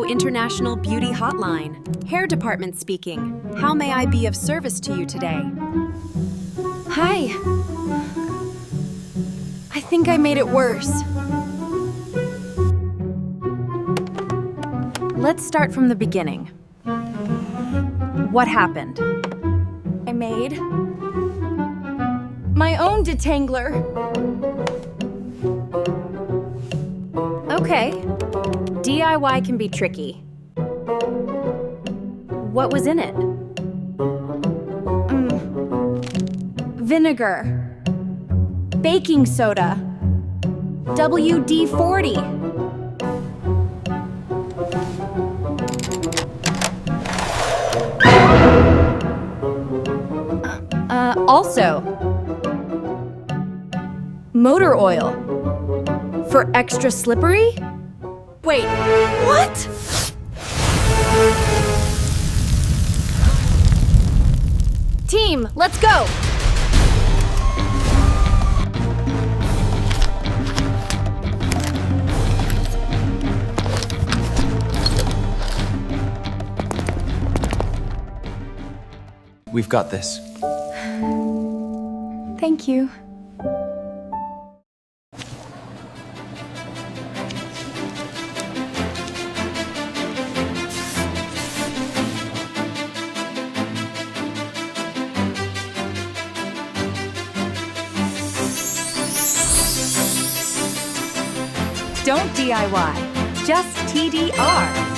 International Beauty Hotline. Hair Department speaking. How may I be of service to you today? Hi. I think I made it worse. Let's start from the beginning. What happened? I made my own detangler. Okay. DIY can be tricky. What was in it? Vinegar. Baking soda. WD-40. Also, Motor oil. for extra slippery? Wait, what? Team, let's go! We've got this. Thank you. Don't DIY, just TDR.